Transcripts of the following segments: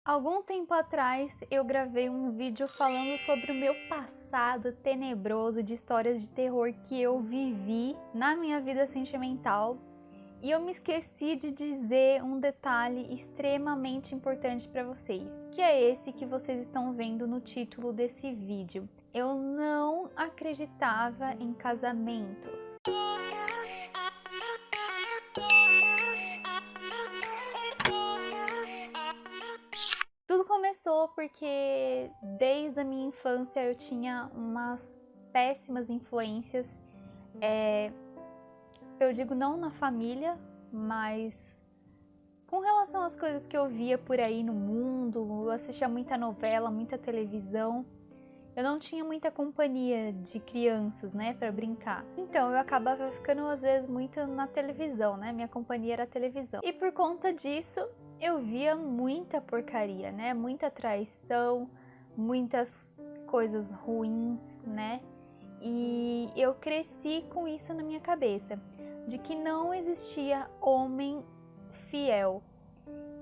Algum tempo atrás eu gravei um vídeo falando sobre o meu passado tenebroso de histórias de terror que eu vivi na minha vida sentimental. E eu me esqueci de dizer um detalhe extremamente importante para vocês, que é esse que vocês estão vendo no título desse vídeo. Eu não acreditava em casamentos. Tudo começou porque desde a minha infância eu tinha umas péssimas influências. Eu digo não na família, mas com relação às coisas que eu via por aí no mundo. Eu assistia muita novela, muita televisão. Eu não tinha muita companhia de crianças, né, pra brincar. Então eu acabava ficando às vezes muito na televisão, né? Minha companhia era a televisão. E por conta disso, eu via muita porcaria, né? Muita traição, muitas coisas ruins, né? E eu cresci com isso na minha cabeça, de que não existia homem fiel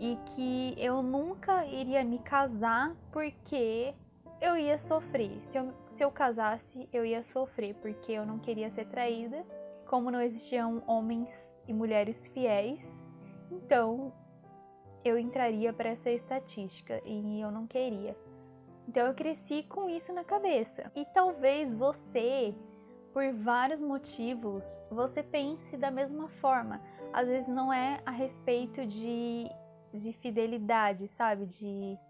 e que eu nunca iria me casar porque eu ia sofrer. Se eu casasse, eu ia sofrer porque eu não queria ser traída. Como não existiam homens e mulheres fiéis, então eu entraria para essa estatística e eu não queria. Então eu cresci com isso na cabeça. E talvez você, por vários motivos, você pense da mesma forma. Às vezes não é a respeito de fidelidade, sabe?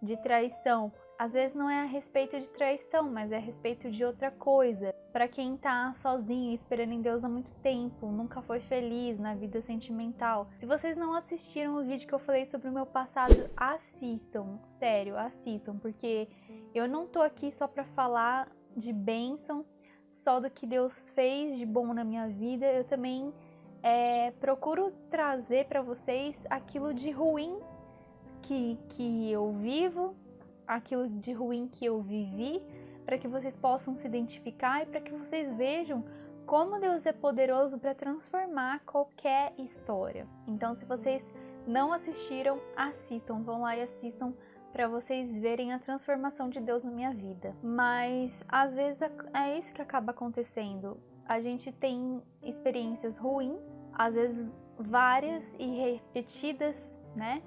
De traição. Às vezes não é a respeito de traição, mas é a respeito de outra coisa. Para quem tá sozinho, esperando em Deus há muito tempo, nunca foi feliz na vida sentimental. Se vocês não assistiram o vídeo que eu falei sobre o meu passado, assistam, sério, assistam, porque eu não tô aqui só para falar de bênção, só do que Deus fez de bom na minha vida. Eu também procuro trazer para vocês aquilo de ruim que eu vivo, aquilo de ruim que eu vivi, para que vocês possam se identificar e para que vocês vejam como Deus é poderoso para transformar qualquer história. Então, se vocês não assistiram, assistam, vão lá e assistam para vocês verem a transformação de Deus na minha vida. Mas às vezes é isso que acaba acontecendo. A gente tem experiências ruins, às vezes várias e repetidas, né?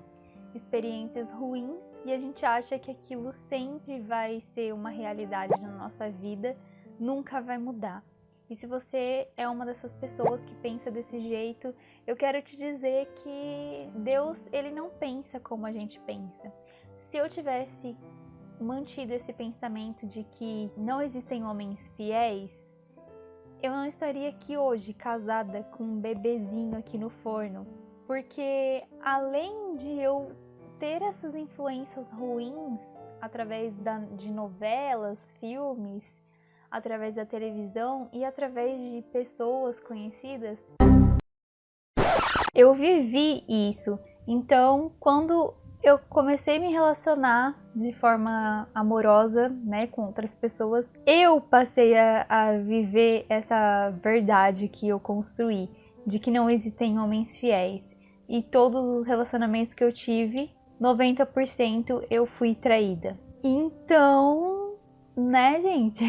Experiências ruins, e a gente acha que aquilo sempre vai ser uma realidade na nossa vida, nunca vai mudar. E se você é uma dessas pessoas que pensa desse jeito, eu quero te dizer que Deus, ele não pensa como a gente pensa. Se eu tivesse mantido esse pensamento de que não existem homens fiéis, eu não estaria aqui hoje casada com um bebezinho aqui no forno. Porque além de eu ter essas influências ruins através de novelas, filmes, através da televisão e através de pessoas conhecidas, eu vivi isso. Então, quando eu comecei a me relacionar de forma amorosa, né, com outras pessoas, eu passei a viver essa verdade que eu construí, de que não existem homens fiéis. E todos os relacionamentos que eu tive, 90% eu fui traída. Então, né, gente?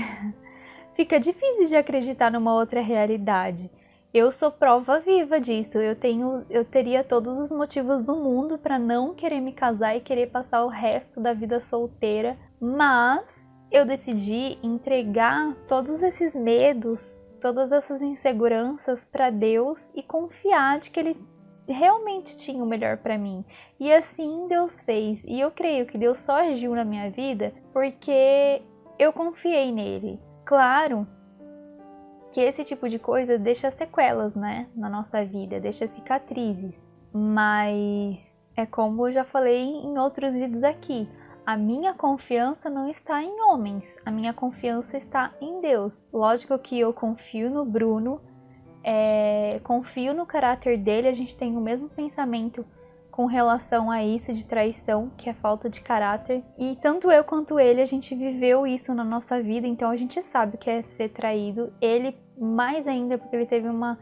Fica difícil de acreditar numa outra realidade. Eu sou prova viva disso. Eu teria todos os motivos do mundo para não querer me casar e querer passar o resto da vida solteira, mas eu decidi entregar todos esses medos, todas essas inseguranças para Deus e confiar de que Ele realmente tinha o melhor para mim. E assim Deus fez. E eu creio que Deus só agiu na minha vida porque eu confiei nele. Claro que esse tipo de coisa deixa sequelas, né, na nossa vida, deixa cicatrizes. Mas é como eu já falei em outros vídeos aqui, a minha confiança não está em homens, a minha confiança está em Deus. Lógico que eu confio no Bruno, confio no caráter dele, a gente tem o mesmo pensamento com relação a isso de traição, que é falta de caráter. E tanto eu quanto ele, a gente viveu isso na nossa vida, então a gente sabe o que é ser traído. Ele mais ainda, porque ele teve uma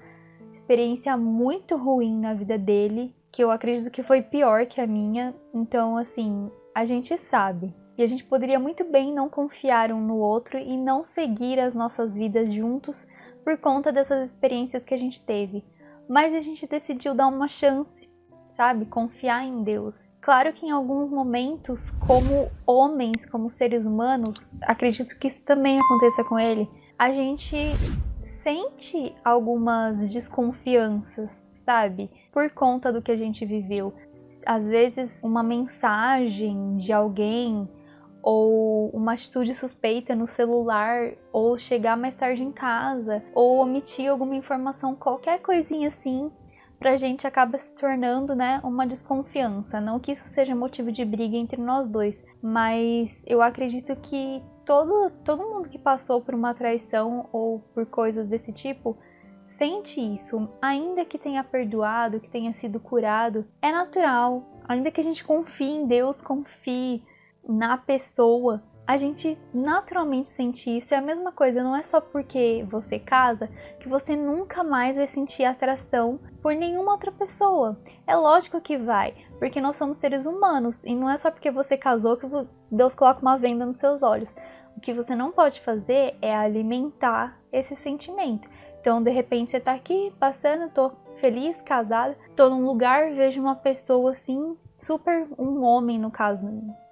experiência muito ruim na vida dele, que eu acredito que foi pior que a minha. Então, assim, a gente sabe. E a gente poderia muito bem não confiar um no outro e não seguir as nossas vidas juntos por conta dessas experiências que a gente teve. Mas a gente decidiu dar uma chance, sabe? Confiar em Deus. Claro que em alguns momentos, como homens, como seres humanos, acredito que isso também aconteça com ele, a gente sente algumas desconfianças, sabe? Por conta do que a gente viveu. Às vezes, uma mensagem de alguém ou uma atitude suspeita no celular, ou chegar mais tarde em casa, ou omitir alguma informação, qualquer coisinha assim, pra gente acaba se tornando, né, uma desconfiança. Não que isso seja motivo de briga entre nós dois, mas eu acredito que todo mundo que passou por uma traição ou por coisas desse tipo sente isso, ainda que tenha perdoado, que tenha sido curado, é natural. Ainda que a gente confie em Deus, confie na pessoa, a gente naturalmente sente isso. É a mesma coisa, não é só porque você casa que você nunca mais vai sentir atração por nenhuma outra pessoa. É lógico que vai, porque nós somos seres humanos e não é só porque você casou que Deus coloca uma venda nos seus olhos. O que você não pode fazer é alimentar esse sentimento. Então, de repente, você tá aqui passando, tô feliz, casada, tô num lugar, vejo uma pessoa assim, super, um homem no caso,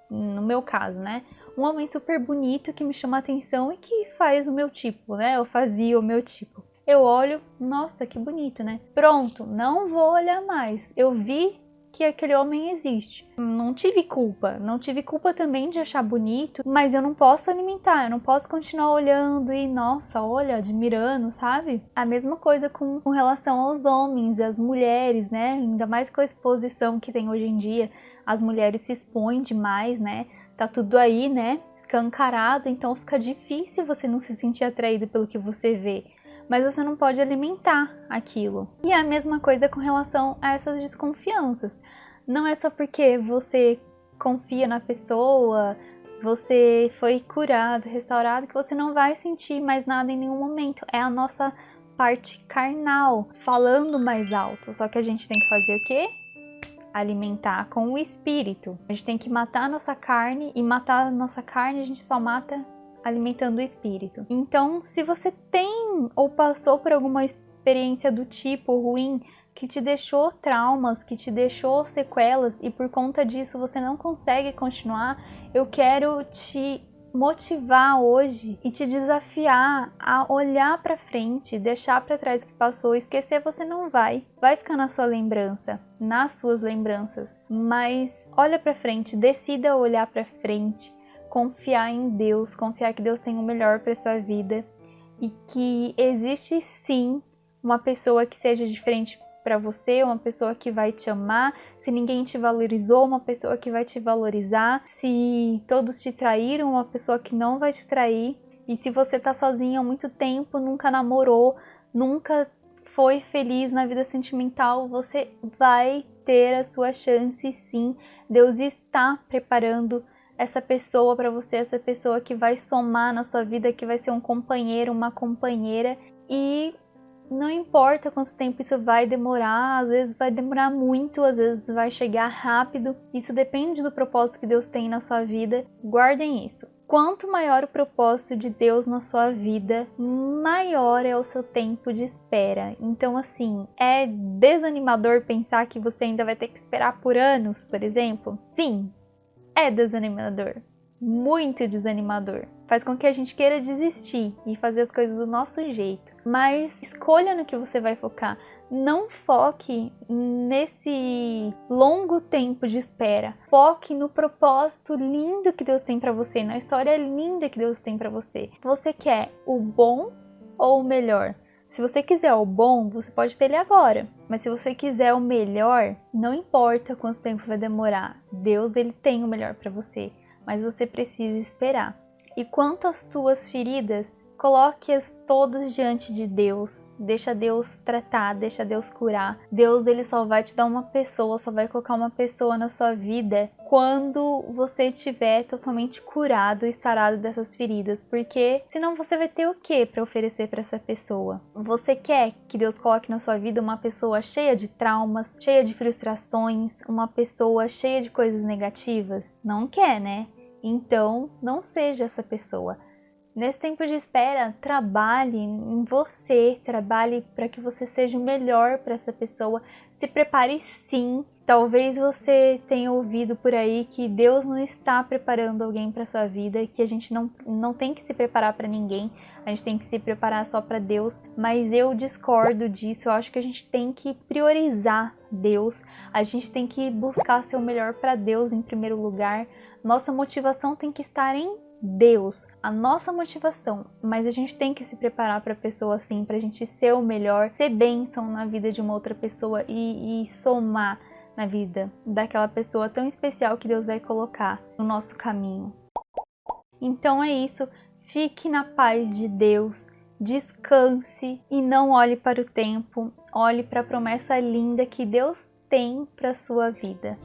no meu caso, né? Um homem super bonito que me chama a atenção e que faz o meu tipo, né? Eu fazia o meu tipo. Eu olho, nossa, que bonito, né? Pronto, não vou olhar mais. Eu vi que aquele homem existe. Não tive culpa também de achar bonito, mas eu não posso alimentar, eu não posso continuar olhando e, nossa, olha, admirando, sabe? A mesma coisa com relação aos homens e às mulheres, né? Ainda mais com a exposição que tem hoje em dia, as mulheres se expõem demais, né? Tá tudo aí, né? Escancarado, então fica difícil você não se sentir atraído pelo que você vê. Mas você não pode alimentar aquilo. E é a mesma coisa com relação a essas desconfianças. Não é só porque você confia na pessoa, você foi curado, restaurado, que você não vai sentir mais nada em nenhum momento. É a nossa parte carnal falando mais alto. Só que a gente tem que fazer o quê? Alimentar com o espírito. A gente tem que matar a nossa carne, e matar a nossa carne a gente só mata alimentando o espírito. Então, se você tem ou passou por alguma experiência do tipo ruim, que te deixou traumas, que te deixou sequelas e por conta disso você não consegue continuar, eu quero te motivar hoje e te desafiar a olhar para frente, deixar para trás o que passou. Esquecer você não vai ficar na sua lembrança, nas suas lembranças, mas olha para frente, decida olhar para frente, confiar em Deus, confiar que Deus tem o melhor para sua vida e que existe sim uma pessoa que seja diferente para você, uma pessoa que vai te amar. Se ninguém te valorizou, uma pessoa que vai te valorizar. Se todos te traíram, uma pessoa que não vai te trair. E se você tá sozinha há muito tempo, nunca namorou, nunca foi feliz na vida sentimental, você vai ter a sua chance sim. Deus está preparando essa pessoa para você, essa pessoa que vai somar na sua vida, que vai ser um companheiro, uma companheira, e não importa quanto tempo isso vai demorar, às vezes vai demorar muito, às vezes vai chegar rápido, isso depende do propósito que Deus tem na sua vida. Guardem isso. Quanto maior o propósito de Deus na sua vida, maior é o seu tempo de espera. Então, assim, é desanimador pensar que você ainda vai ter que esperar por anos, por exemplo? Sim, é desanimador, muito desanimador. Faz com que a gente queira desistir e fazer as coisas do nosso jeito. Mas escolha no que você vai focar. Não foque nesse longo tempo de espera. Foque no propósito lindo que Deus tem para você, na história linda que Deus tem para você. Você quer o bom ou o melhor? Se você quiser o bom, você pode ter ele agora. Mas se você quiser o melhor, não importa quanto tempo vai demorar. Deus, ele tem o melhor para você. Mas você precisa esperar. E quanto às tuas feridas, Coloque-as todos diante de Deus, deixa Deus tratar, deixa Deus curar. Deus, ele só vai te dar uma pessoa, só vai colocar uma pessoa na sua vida quando você estiver totalmente curado e sarado dessas feridas, porque senão você vai ter o que para oferecer para essa pessoa? Você quer que Deus coloque na sua vida uma pessoa cheia de traumas, cheia de frustrações, uma pessoa cheia de coisas negativas? Não quer, né? Então, não seja essa pessoa. Nesse tempo de espera, trabalhe em você, trabalhe para que você seja o melhor para essa pessoa. Se prepare sim. Talvez você tenha ouvido por aí que Deus não está preparando alguém para sua vida, que a gente não tem que se preparar para ninguém, a gente tem que se preparar só para Deus. Mas eu discordo disso, eu acho que a gente tem que priorizar Deus, a gente tem que buscar ser o melhor para Deus em primeiro lugar. Nossa motivação tem que estar em Deus, a nossa motivação, mas a gente tem que se preparar para a pessoa assim, para a gente ser o melhor, ser bênção na vida de uma outra pessoa e somar na vida daquela pessoa tão especial que Deus vai colocar no nosso caminho. Então é isso, fique na paz de Deus, descanse e não olhe para o tempo, olhe para a promessa linda que Deus tem para a sua vida.